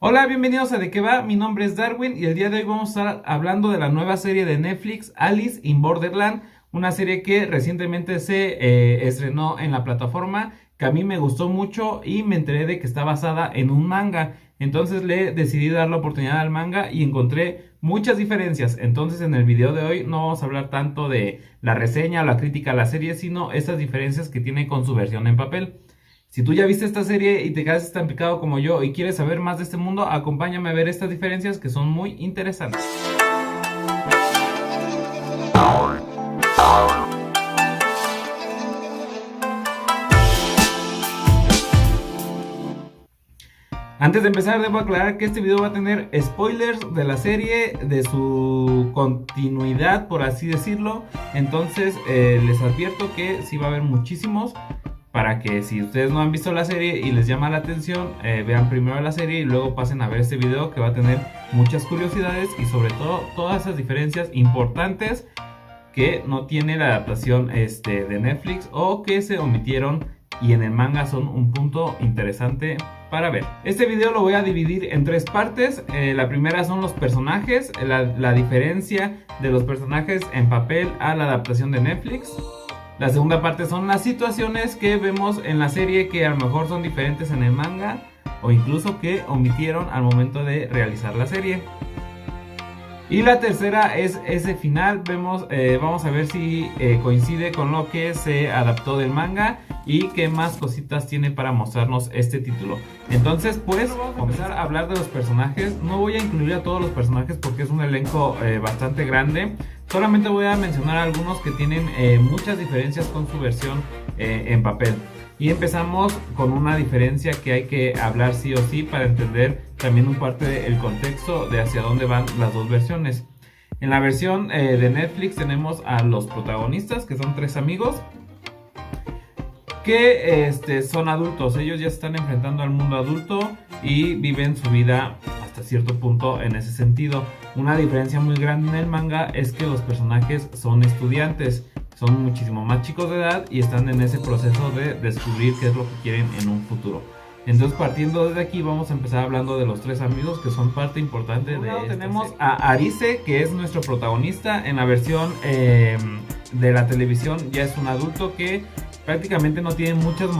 Hola, bienvenidos a De Qué Va, mi nombre es Darwin y el día de hoy vamos a estar hablando de la nueva serie de Netflix, Alice in Borderland, una serie que recientemente se estrenó en la plataforma, que a mí me gustó mucho y me enteré de que está basada en un manga. Entonces le decidí dar la oportunidad al manga y encontré muchas diferencias. Entonces en el video de hoy no vamos a hablar tanto de la reseña o la crítica a la serie, sino estas diferencias que tiene con su versión en papel. Si tú ya viste esta serie y te quedaste tan picado como yo y quieres saber más de este mundo, acompáñame a ver estas diferencias que son muy interesantes. Antes de empezar, debo aclarar que este video va a tener spoilers de la serie, de su continuidad, por así decirlo. Entonces les advierto que sí va a haber muchísimos, para que si ustedes no han visto la serie y les llama la atención, vean primero la serie y luego pasen a ver este video, que va a tener muchas curiosidades y sobre todo todas esas diferencias importantes que no tiene la adaptación de Netflix o que se omitieron y en el manga son un punto interesante para ver. Este video lo voy a dividir en tres partes. La primera son los personajes, la diferencia de los personajes en papel a la adaptación de Netflix. La segunda parte son las situaciones que vemos en la serie que a lo mejor son diferentes en el manga o incluso que omitieron al momento de realizar la serie. Y la tercera es ese final. Vamos a ver si coincide con lo que se adaptó del manga y qué más cositas tiene para mostrarnos este título. Entonces, pues, vamos a comenzar a hablar de los personajes. No voy a incluir a todos los personajes porque es un elenco bastante grande. Solamente voy a mencionar algunos que tienen muchas diferencias con su versión en papel. Y empezamos con una diferencia que hay que hablar sí o sí para entender también un parte del contexto de hacia dónde van las dos versiones. En la versión de Netflix tenemos a los protagonistas, que son tres amigos que son adultos. Ellos ya se están enfrentando al mundo adulto y viven su vida hasta cierto punto en ese sentido. Una diferencia muy grande en el manga es que los personajes son estudiantes, son muchísimo más chicos de edad y están en ese proceso de descubrir qué es lo que quieren en un futuro. Entonces, partiendo desde aquí, vamos a empezar hablando de los tres amigos que son parte importante de esta tenemos serie. A Arise, que es nuestro protagonista. En la versión de la televisión ya es un adulto que prácticamente no tiene muchas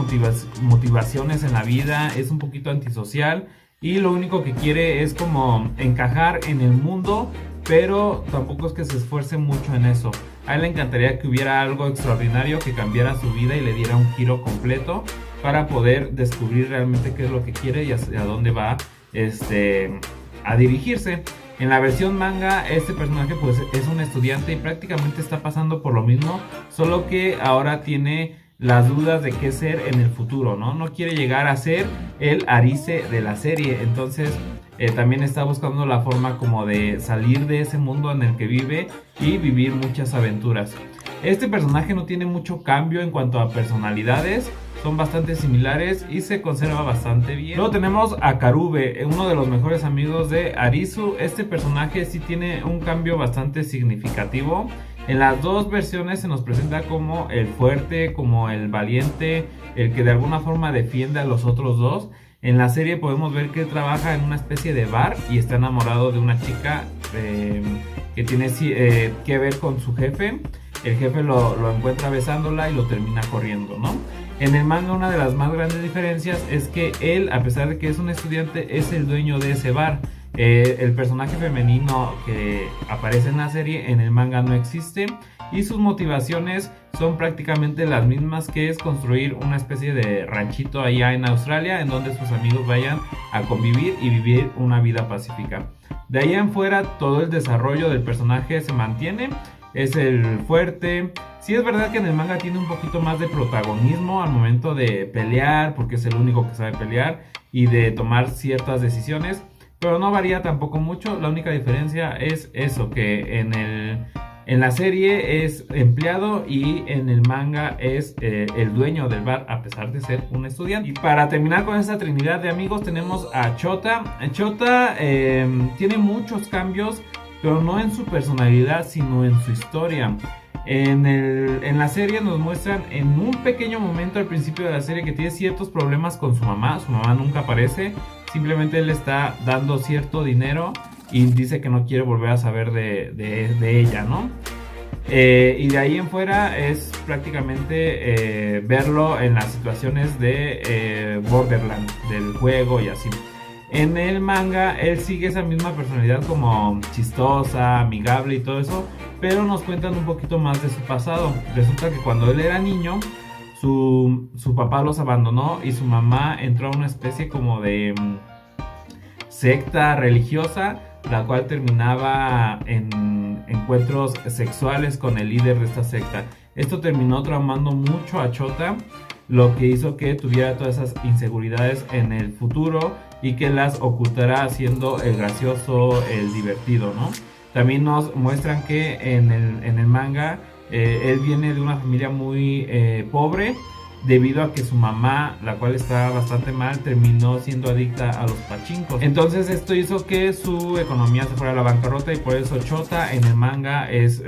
motivaciones en la vida, es un poquito antisocial y lo único que quiere es como encajar en el mundo, pero tampoco es que se esfuerce mucho en eso. A él le encantaría que hubiera algo extraordinario que cambiara su vida y le diera un giro completo para poder descubrir realmente qué es lo que quiere y hacia dónde va a dirigirse. En la versión manga, este personaje pues es un estudiante y prácticamente está pasando por lo mismo, solo que ahora tiene las dudas de qué ser en el futuro, ¿no? No quiere llegar a ser el Arise de la serie, entonces también está buscando la forma como de salir de ese mundo en el que vive y vivir muchas aventuras. Este personaje no tiene mucho cambio en cuanto a personalidades, son bastante similares y se conserva bastante bien. Luego tenemos a Karube, uno de los mejores amigos de Arisu. Este personaje sí tiene un cambio bastante significativo. En las dos versiones se nos presenta como el fuerte, como el valiente, el que de alguna forma defiende a los otros dos. En la serie podemos ver que trabaja en una especie de bar y está enamorado de una chica que tiene que ver con su jefe. El jefe lo encuentra besándola y lo termina corriendo, ¿no? En el manga una de las más grandes diferencias es que él, a pesar de que es un estudiante, es el dueño de ese bar. El personaje femenino que aparece en la serie en el manga no existe y sus motivaciones son prácticamente las mismas, que es construir una especie de ranchito allá en Australia en donde sus amigos vayan a convivir y vivir una vida pacífica. De ahí en fuera todo el desarrollo del personaje se mantiene, es el fuerte. Sí es verdad que en el manga tiene un poquito más de protagonismo al momento de pelear, porque es el único que sabe pelear y de tomar ciertas decisiones, pero no varía tampoco mucho. La única diferencia es eso, que en la serie es empleado y en el manga es el dueño del bar, a pesar de ser un estudiante. Y para terminar con esta trinidad de amigos tenemos a Chota. Chota tiene muchos cambios, pero no en su personalidad, sino en su historia. En la serie nos muestran en un pequeño momento al principio de la serie que tiene ciertos problemas con su mamá. Su mamá nunca aparece, simplemente él está dando cierto dinero y dice que no quiere volver a saber de ella, ¿no? Y de ahí en fuera es prácticamente verlo en las situaciones de Borderland, del juego y así. En el manga él sigue esa misma personalidad como chistosa, amigable y todo eso, pero nos cuentan un poquito más de su pasado. Resulta que cuando él era niño, su papá los abandonó y su mamá entró a una especie como de secta religiosa, la cual terminaba en encuentros sexuales con el líder de esta secta. Esto terminó traumando mucho a Chota, lo que hizo que tuviera todas esas inseguridades en el futuro y que las ocultara haciendo el gracioso, el divertido, ¿no? También nos muestran que en el manga él viene de una familia muy pobre, debido a que su mamá, la cual está bastante mal, terminó siendo adicta a los pachincos. Entonces esto hizo que su economía se fuera a la bancarrota y por eso Chota en el manga es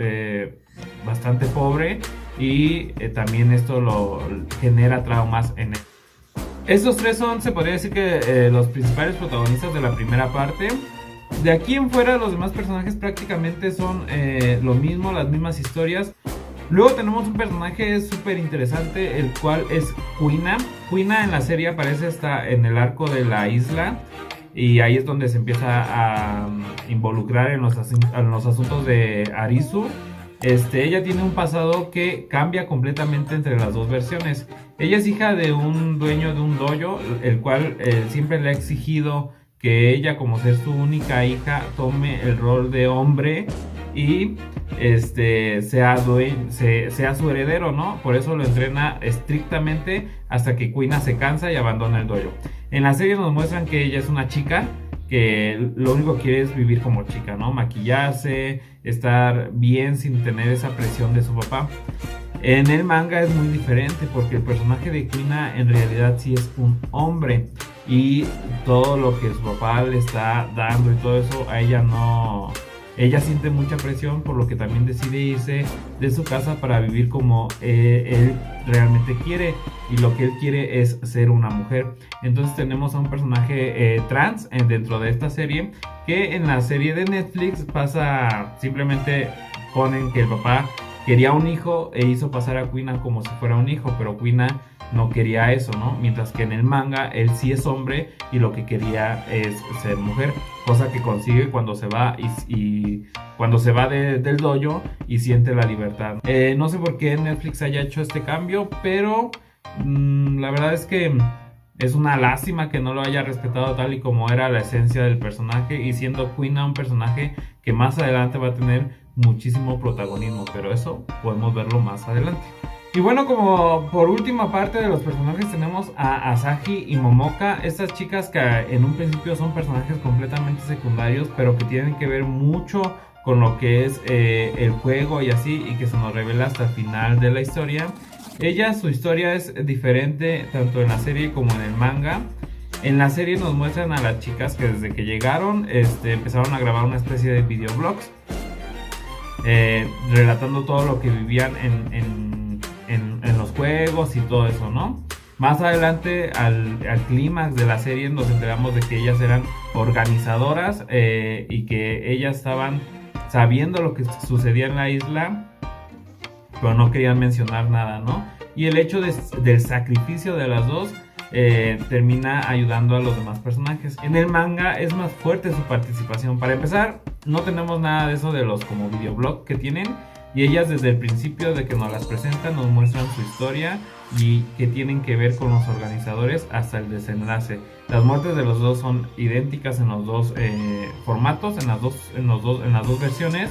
bastante pobre y también esto lo genera traumas en él. Estos tres son, se podría decir que los principales protagonistas de la primera parte. De aquí en fuera los demás personajes prácticamente son lo mismo, las mismas historias. Luego tenemos un personaje súper interesante, el cual es Kuina. Kuina en la serie aparece hasta en el arco de la isla y ahí es donde se empieza a involucrar en los asuntos de Arisu. Ella tiene un pasado que cambia completamente entre las dos versiones. Ella es hija de un dueño de un dojo, el cual siempre le ha exigido que ella, como ser su única hija, tome el rol de hombre y sea su heredero, ¿no? Por eso lo entrena estrictamente hasta que Kuina se cansa y abandona el dojo. En la serie nos muestran que ella es una chica que lo único que quiere es vivir como chica, ¿no? Maquillarse, estar bien sin tener esa presión de su papá. En el manga es muy diferente porque el personaje de Kuina en realidad sí es un hombre y todo lo que su papá le está dando y todo eso a ella no... Ella siente mucha presión, por lo que también decide irse de su casa para vivir como él realmente quiere, y lo que él quiere es ser una mujer. Entonces tenemos a un personaje trans dentro de esta serie, que en la serie de Netflix pasa, simplemente ponen que el papá quería un hijo e hizo pasar a Kuina como si fuera un hijo, pero Kuina no quería eso, ¿no? Mientras que en el manga él sí es hombre y lo que quería es ser mujer, cosa que consigue cuando se va y cuando se va del dojo y siente la libertad. No sé por qué Netflix haya hecho este cambio, pero la verdad es que es una lástima que no lo haya respetado tal y como era la esencia del personaje, y siendo Kuina un personaje que más adelante va a tener muchísimo protagonismo, pero eso podemos verlo más adelante. Y bueno, como por última parte de los personajes tenemos a Asahi y Momoka, estas chicas que en un principio son personajes completamente secundarios, pero que tienen que ver mucho con lo que es el juego y así, y que se nos revela hasta el final de la historia. Su historia es diferente tanto en la serie como en el manga. En la serie nos muestran a las chicas que desde que llegaron empezaron a grabar una especie de videoblogs relatando todo lo que vivían en los juegos y todo eso, ¿no? Más adelante al clímax de la serie nos enteramos de que ellas eran organizadoras y que ellas estaban sabiendo lo que sucedía en la isla, pero no querían mencionar nada, ¿no? Y el hecho del sacrificio de las dos termina ayudando a los demás personajes. En el manga es más fuerte su participación. Para empezar, no tenemos nada de eso de los como videoblog que tienen, y ellas desde el principio de que nos las presentan nos muestran su historia y que tienen que ver con los organizadores hasta el desenlace. Las muertes de los dos son idénticas en los dos formatos, en las dos versiones,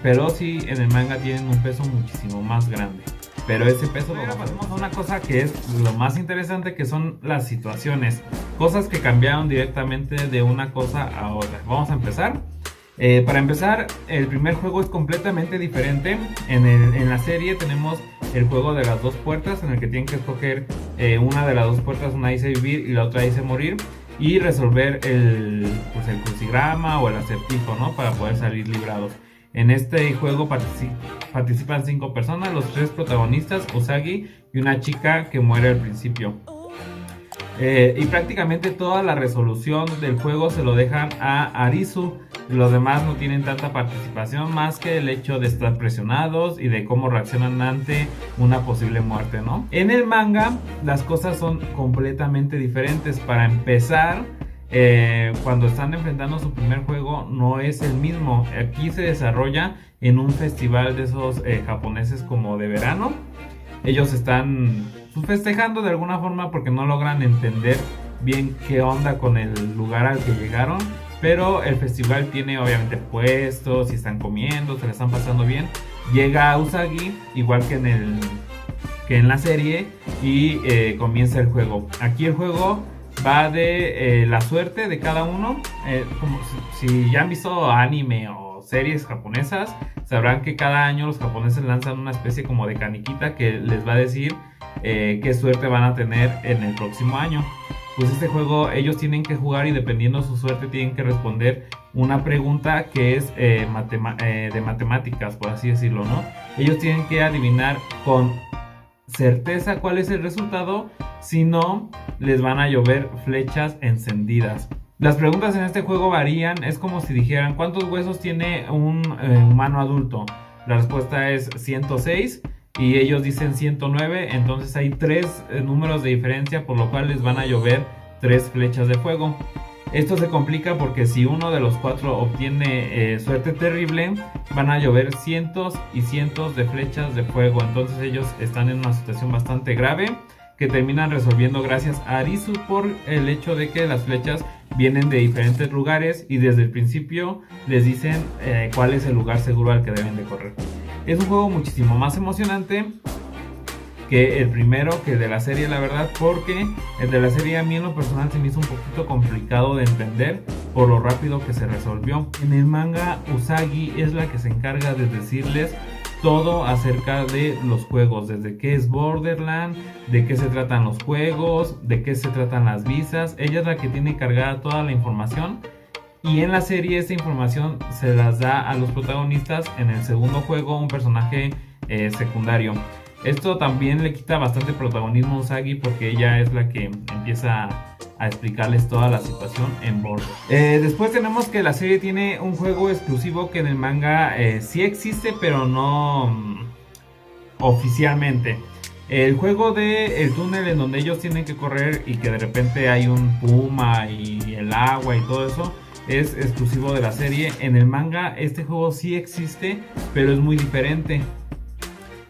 pero sí en el manga tienen un peso muchísimo más grande. Pero ese peso lo pasamos a una cosa que es lo más interesante, que son las situaciones, cosas que cambiaron directamente de una cosa a otra. Vamos a empezar. Para empezar, el primer juego es completamente diferente. En la serie tenemos el juego de las dos puertas, en el que tienen que escoger una de las dos puertas, una dice vivir y la otra dice morir, y resolver el crucigrama o el acertijo, ¿no? Para poder salir librados. En este juego participan 5 personas, los 3 protagonistas, Usagi y una chica que muere al principio. Y prácticamente toda la resolución del juego se lo dejan a Arisu. Los demás no tienen tanta participación más que el hecho de estar presionados y de cómo reaccionan ante una posible muerte, ¿no? En el manga las cosas son completamente diferentes. Para empezar, cuando están enfrentando su primer juego no es el mismo. Aquí se desarrolla en un festival de esos japoneses como de verano. Ellos están festejando de alguna forma porque no logran entender bien qué onda con el lugar al que llegaron. Pero el festival tiene obviamente puestos y están comiendo, se la están pasando bien. Llega Usagi, igual que en la serie, y comienza el juego. Aquí el juego va de la suerte de cada uno. Como si ya han visto anime o series japonesas, sabrán que cada año los japoneses lanzan una especie como de caniquita que les va a decir qué suerte van a tener en el próximo año. Pues este juego ellos tienen que jugar y dependiendo de su suerte tienen que responder una pregunta que es de matemáticas, por así decirlo, ¿no? Ellos tienen que adivinar con certeza cuál es el resultado, si no les van a llover flechas encendidas. Las preguntas en este juego varían, es como si dijeran ¿cuántos huesos tiene un humano adulto? La respuesta es 106 y ellos dicen 109, entonces hay 3 números de diferencia, por lo cual les van a llover 3 flechas de fuego. Esto se complica porque si uno de los 4 obtiene suerte terrible, van a llover cientos y cientos de flechas de fuego. Entonces ellos están en una situación bastante grave que terminan resolviendo gracias a Arisu por el hecho de que las flechas vienen de diferentes lugares y desde el principio les dicen cuál es el lugar seguro al que deben de correr. Es un juego muchísimo más emocionante que el primero, que de la serie, la verdad, porque el de la serie a mí en lo personal se me hizo un poquito complicado de entender por lo rápido que se resolvió. En el manga, Usagi es la que se encarga de decirles todo acerca de los juegos, desde qué es Borderland, de qué se tratan los juegos, de qué se tratan las visas. Ella es la que tiene cargada toda la información. Y en la serie esta información se las da a los protagonistas en el segundo juego, un personaje secundario. Esto también le quita bastante protagonismo a Usagi porque ella es la que empieza a explicarles toda la situación en bordo. Después tenemos que la serie tiene un juego exclusivo que en el manga sí existe, pero no oficialmente. El juego de el túnel en donde ellos tienen que correr y que de repente hay un puma y el agua y todo eso es exclusivo de la serie. En el manga este juego sí existe, pero es muy diferente.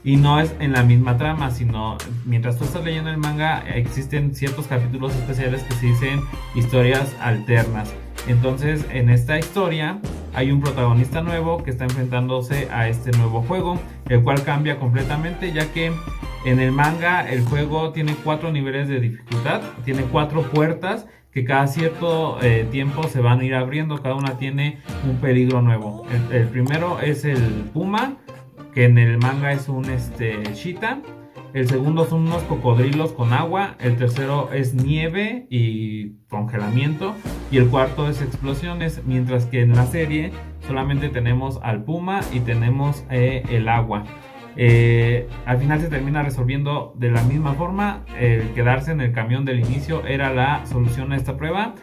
Y no es en la misma trama, sino mientras tú estás leyendo el manga existen ciertos capítulos especiales que se dicen historias alternas. Entonces en esta historia hay un protagonista nuevo que está enfrentándose a este nuevo juego, el cual cambia completamente, ya que en el manga el juego tiene 4 niveles de dificultad, tiene 4 puertas que cada cierto tiempo se van a ir abriendo, cada una tiene un peligro nuevo. El primero es el puma, que en el manga es un cheetah. El segundo son unos cocodrilos con agua. El tercero es nieve y congelamiento. Y el cuarto es explosiones. Mientras que en la serie solamente tenemos al puma y tenemos el agua. Al final se termina resolviendo de la misma forma. Quedarse en el camión del inicio era la solución a esta prueba.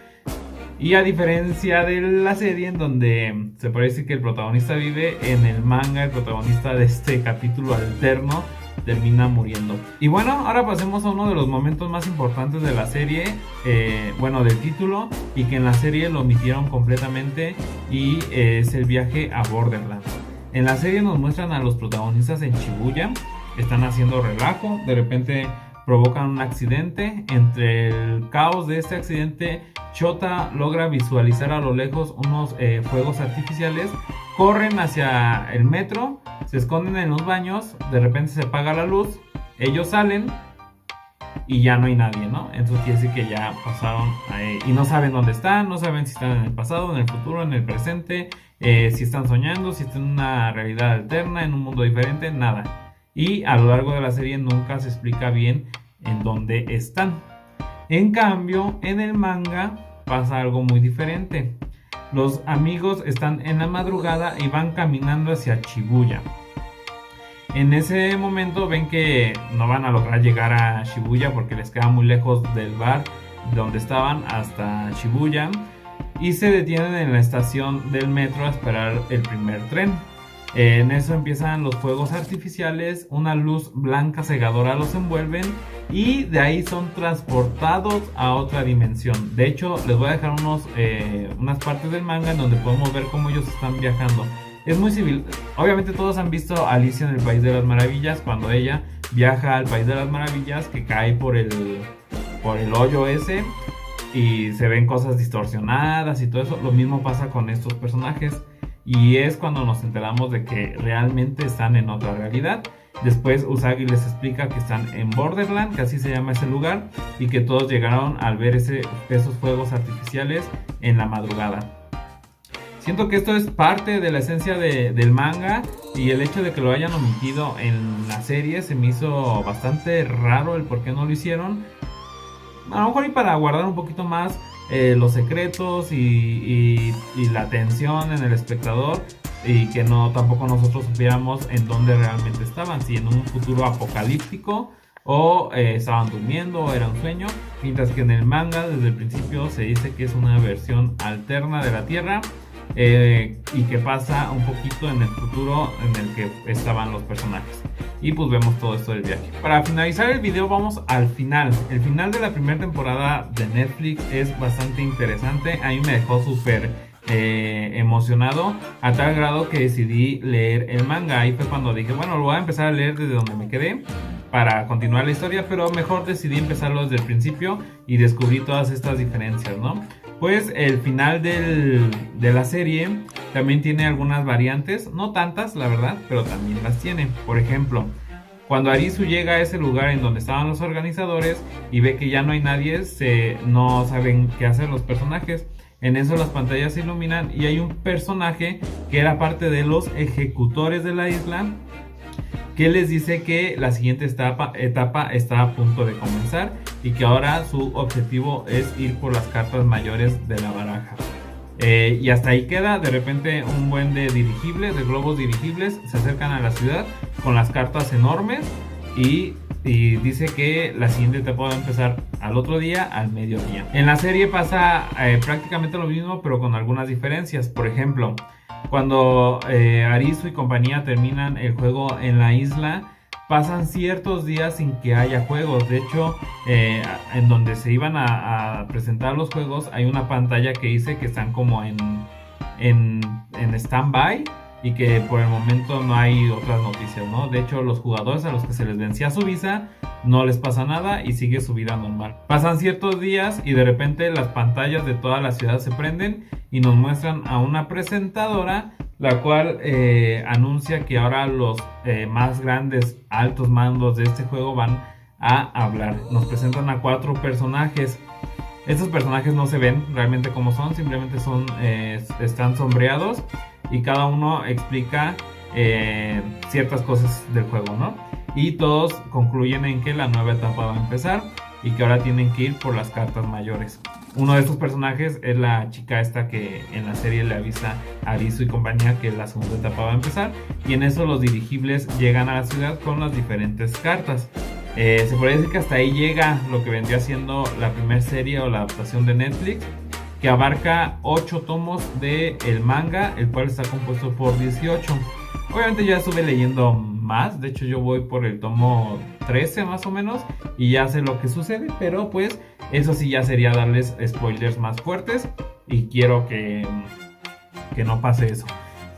Y a diferencia de la serie en donde se parece que el protagonista vive, en el manga el protagonista de este capítulo alterno termina muriendo. Y bueno, ahora pasemos a uno de los momentos más importantes de la serie, del título, y que en la serie lo omitieron completamente, y es el viaje a Borderland. En la serie nos muestran a los protagonistas en Shibuya, están haciendo relajo, de repente provocan un accidente. Entre el caos de este accidente, Chota logra visualizar a lo lejos unos fuegos artificiales, corren hacia el metro, se esconden en los baños, de repente se apaga la luz, ellos salen y ya no hay nadie, ¿no? Entonces quiere decir que ya pasaron y no saben dónde están, no saben si están en el pasado, en el futuro, en el presente, si están soñando, si están en una realidad alterna, en un mundo diferente, nada. Y a lo largo de la serie nunca se explica bien en dónde están. En cambio, en el manga pasa algo muy diferente. Los amigos están en la madrugada y van caminando hacia Shibuya. En ese momento ven que no van a lograr llegar a Shibuya porque les queda muy lejos del bar donde estaban hasta Shibuya y se detienen en la estación del metro a esperar el primer tren. En eso empiezan los fuegos artificiales, una luz blanca cegadora los envuelven y de ahí son transportados a otra dimensión. De hecho, les voy a dejar unas partes del manga en donde podemos ver cómo ellos están viajando. Es muy civil. Obviamente todos han visto a Alicia en el País de las Maravillas, cuando ella viaja al País de las Maravillas, que cae por el hoyo ese y se ven cosas distorsionadas y todo eso. Lo mismo pasa con estos personajes. Y es cuando nos enteramos de que realmente están en otra realidad. Después Usagi les explica que están en Borderland, que así se llama ese lugar, y que todos llegaron al ver esos fuegos artificiales en la madrugada. Siento que esto es parte de la esencia del manga, y el hecho de que lo hayan omitido en la serie se me hizo bastante raro el por qué no lo hicieron. A lo mejor y para guardar un poquito más los secretos y la tensión en el espectador, y que tampoco nosotros supiéramos en dónde realmente estaban, si en un futuro apocalíptico o estaban durmiendo o era un sueño, mientras que en el manga desde el principio se dice que es una versión alterna de la Tierra, y que pasa un poquito en el futuro en el que estaban los personajes. Y pues vemos todo esto del viaje. Para finalizar el video vamos al final. El final de la primera temporada de Netflix es bastante interesante. A mí me dejó súper emocionado, a tal grado que decidí leer el manga. Ahí fue cuando dije, bueno, lo voy a empezar a leer desde donde me quedé para continuar la historia, pero mejor decidí empezarlo desde el principio y descubrí todas estas diferencias, ¿no? Pues el final de la serie también tiene algunas variantes, no tantas la verdad, pero también las tiene. Por ejemplo, cuando Arisu llega a ese lugar en donde estaban los organizadores y ve que ya no hay nadie, no saben qué hacer los personajes. En eso las pantallas se iluminan y hay un personaje que era parte de los ejecutores de la isla, que les dice que la siguiente etapa está a punto de comenzar y que ahora su objetivo es ir por las cartas mayores de la baraja. Y hasta ahí queda. De repente un buen de dirigibles, de globos dirigibles, se acercan a la ciudad con las cartas enormes y dice que la siguiente etapa va a empezar al otro día, al mediodía. En la serie pasa prácticamente lo mismo, pero con algunas diferencias. Por ejemplo, cuando Arisu y compañía terminan el juego en la isla, pasan ciertos días sin que haya juegos. De hecho, en donde se iban a presentar los juegos, hay una pantalla que dice que están como en stand-by y que por el momento no hay otras noticias, ¿no? De hecho, los jugadores a los que se les vencía su visa no les pasa nada y sigue su vida normal. Pasan ciertos días y de repente las pantallas de toda la ciudad se prenden y nos muestran a una presentadora, la cual anuncia que ahora los más grandes altos mandos de este juego van a hablar. Nos presentan a 4 personajes. Estos personajes no se ven realmente como son, simplemente están sombreados y cada uno explica ciertas cosas del juego, ¿no? Y todos concluyen en que la nueva etapa va a empezar y que ahora tienen que ir por las cartas mayores. Uno de estos personajes es la chica esta que en la serie le avisa a Arisu y compañía que la segunda etapa va a empezar, y en eso los dirigibles llegan a la ciudad con las diferentes cartas. Se podría decir que hasta ahí llega lo que vendría siendo la primera serie o la adaptación de Netflix, que abarca 8 tomos del manga, el cual está compuesto por 18. Obviamente ya estuve leyendo más, de hecho yo voy por el tomo 13 más o menos y ya sé lo que sucede, pero pues eso sí ya sería darles spoilers más fuertes y quiero que no pase eso.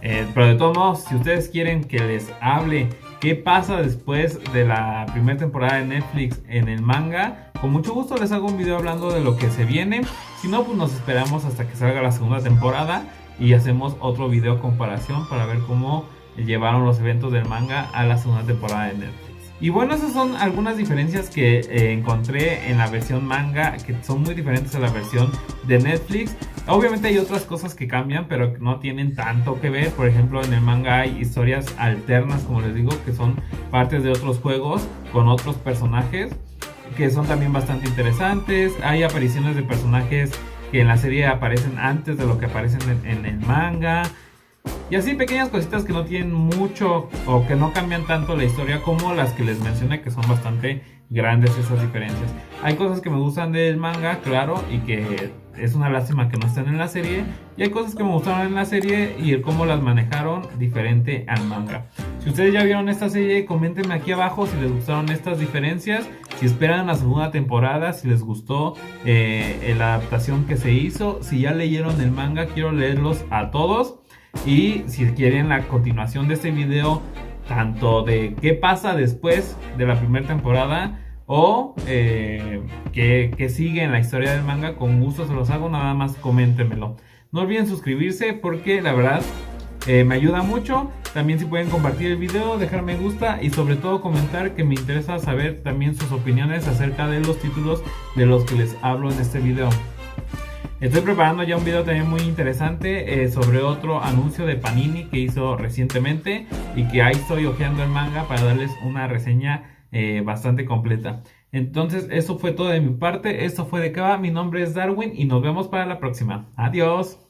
Pero de todos modos, si ustedes quieren que les hable qué pasa después de la primera temporada de Netflix en el manga, con mucho gusto les hago un video hablando de lo que se viene. Si no, pues nos esperamos hasta que salga la segunda temporada y hacemos otro video comparación para ver cómo llevaron los eventos del manga a la segunda temporada de Netflix. Y bueno, esas son algunas diferencias que encontré en la versión manga, que son muy diferentes a la versión de Netflix. Obviamente hay otras cosas que cambian, pero que no tienen tanto que ver. Por ejemplo, en el manga hay historias alternas, como les digo, que son partes de otros juegos con otros personajes, que son también bastante interesantes. Hay apariciones de personajes que en la serie aparecen antes de lo que aparecen en el manga. Y así pequeñas cositas que no tienen mucho o que no cambian tanto la historia como las que les mencioné, que son bastante grandes esas diferencias. Hay cosas que me gustan del manga, claro, y que es una lástima que no estén en la serie. Y hay cosas que me gustaron en la serie y el cómo las manejaron diferente al manga. Si ustedes ya vieron esta serie, coméntenme aquí abajo si les gustaron estas diferencias, si esperan la segunda temporada, si les gustó la adaptación que se hizo, si ya leyeron el manga, quiero leerlos a todos. Y si quieren la continuación de este video, tanto de qué pasa después de la primera temporada o que sigue en la historia del manga, con gusto se los hago, nada más coméntenmelo. No olviden suscribirse porque la verdad me ayuda mucho. También si pueden compartir el video, dejar me gusta y sobre todo comentar, que me interesa saber también sus opiniones acerca de los títulos de los que les hablo en este video. Estoy preparando ya un video también muy interesante sobre otro anuncio de Panini que hizo recientemente y que ahí estoy hojeando el manga para darles una reseña bastante completa. Entonces eso fue todo de mi parte, esto fue de Kaba, mi nombre es Darwin y nos vemos para la próxima. Adiós.